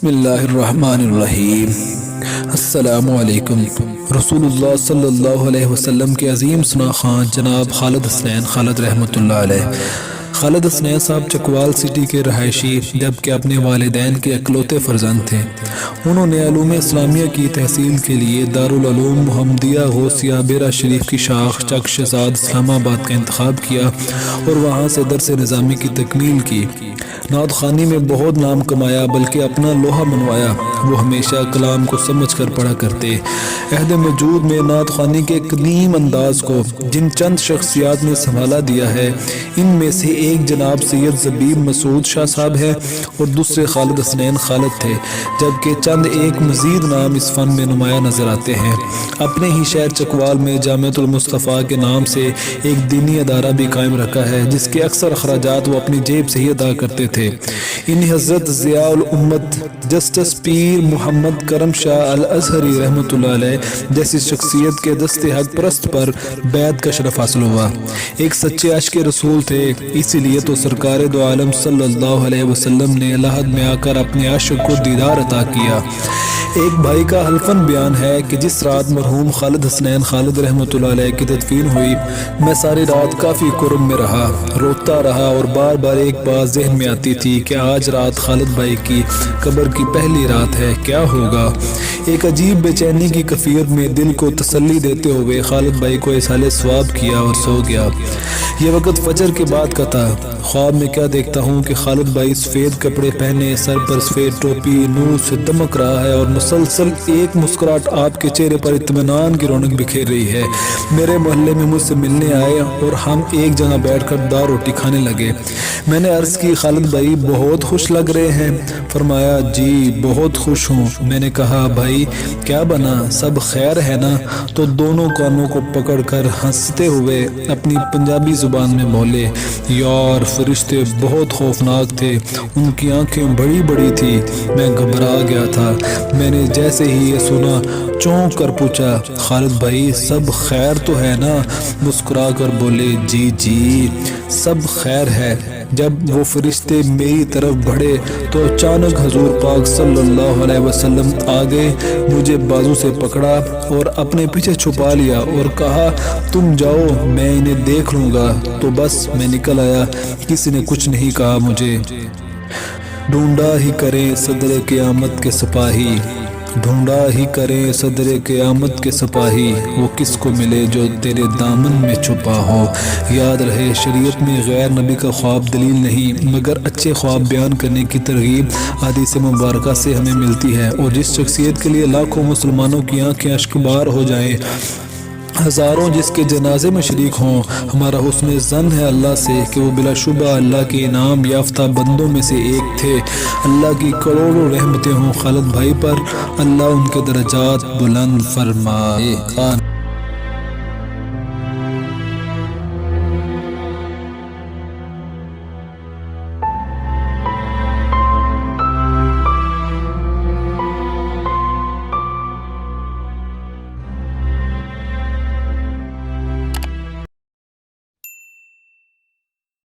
بسم اللہ الرحمن الرحیم۔ السلام علیکم۔ رسول اللہ صلی اللہ علیہ وسلم کے عظیم ثنا خان جناب خالد حسنین خالد رحمۃ اللہ علیہ۔ خالد حسنین صاحب چکوال سٹی کے رہائشی جبکہ اپنے والدین کے اکلوتے فرزند تھے۔ انہوں نے علوم اسلامیہ کی تحصیل کے لیے دارالعلوم محمدیہ غوثیہ بیرا شریف کی شاخ چک شہزاد اسلام آباد کا انتخاب کیا اور وہاں سے درس نظامی کی تکمیل کی۔ نعت خوانی میں بہت نام کمایا بلکہ اپنا لوہا منوایا۔ وہ ہمیشہ کلام کو سمجھ کر پڑھا کرتے۔ عہد موجود میں نعت خوانی کے قدیم انداز کو جن چند شخصیات نے سنبھالا دیا ہے، ان میں سے ایک جناب سید زبیب مسعود شاہ صاحب ہے اور دوسرے خالد حسنین خالد تھے، جبکہ چند ایک مزید نام اس فن میں نمایاں نظر آتے ہیں۔ اپنے ہی شہر چکوال میں جامعۃ المصطفیٰ کے نام سے ایک دینی ادارہ بھی قائم رکھا ہے، جس کے اکثر اخراجات وہ اپنی جیب سے ہی ادا کرتے تھے۔ انہیں حضرت ضیاء الامت جسٹس پیر محمد کرم شاہ الازہری رحمۃ اللہ علیہ جیسی شخصیت کے دست حق پرست پر بیعت کا شرف حاصل ہوا۔ ایک سچے عاشق رسول تھے، اسی لیے تو سرکار دو عالم صلی اللہ علیہ وسلم نے لحد میں آ کر اپنے عاشق کو دیدار عطا کیا۔ ایک بھائی کا حلفاً بیان ہے کہ جس رات مرحوم خالد حسنین خالد رحمۃ اللہ علیہ کی تدفین ہوئی، میں ساری رات کافی کرب میں رہا، روتا رہا اور بار بار ایک بات ذہن میں آتی تھی کہ آج رات خالد بھائی کی قبر کی پہلی رات ہے، کیا ہوگا؟ ایک عجیب بے چینی کی کیفیت میں دل کو تسلی دیتے ہوئے خالد بھائی کو احسال ثواب کیا اور سو گیا۔ یہ وقت فجر کے بعد کا تھا۔ خواب میں کیا دیکھتا ہوں کہ خالد بھائی سفید کپڑے پہنے، سر پر سفید ٹوپی، نور سے دمک رہا ہے اور مسلسل ایک مسکراہٹ آپ کے چہرے پر اطمینان کی رونق بکھیر رہی ہے۔ میرے محلے میں مجھ سے ملنے آئے اور ہم ایک جگہ بیٹھ کر دال روٹی کھانے لگے۔ میں نے عرض کی، خالد بھائی بہت خوش لگ رہے ہیں۔ فرمایا، جی بہت خوش ہوں۔ میں نے کہا، بھائی کیا بنا، سب خیر ہے نا؟ تو دونوں کانوں کو پکڑ کر ہنستے ہوئے اپنی پنجابی زبان میں بولے، یار فرشتے بہت خوفناک تھے، ان کی آنکھیں بڑی بڑی تھی، میں گھبرا گیا تھا۔ میں نے جیسے ہی یہ سنا چونک کر پوچھا، خالد بھائی سب خیر تو ہے نا؟ مسکرا کر بولے، جی جی سب خیر ہے۔ جب وہ فرشتے میری طرف بڑھے تو اچانک حضور پاک صلی اللہ علیہ وسلم آگے مجھے بازو سے پکڑا اور اپنے پیچھے چھپا لیا اور کہا، تم جاؤ میں انہیں دیکھ لوں گا۔ تو بس میں نکل آیا، کسی نے کچھ نہیں کہا مجھے۔ ڈھونڈا ہی کریں صدر قیامت کے سپاہی، ڈھونڈا ہی کریں صدر قیامت کے سپاہی، وہ کس کو ملے جو تیرے دامن میں چھپا ہو۔ یاد رہے، شریعت میں غیر نبی کا خواب دلیل نہیں، مگر اچھے خواب بیان کرنے کی ترغیب حدیث مبارکہ سے ہمیں ملتی ہے۔ اور جس شخصیت کے لیے لاکھوں مسلمانوں کی آنکھیں اشکبار ہو جائیں، ہزاروں جس کے جنازے میں شریک ہوں، ہمارا حسن ظن ہے اللہ سے کہ وہ بلا شبہ اللہ کے انعام یافتہ بندوں میں سے ایک تھے۔ اللہ کی کروڑوں رحمتیں ہوں خالد بھائی پر، اللہ ان کے درجات بلند فرمائے۔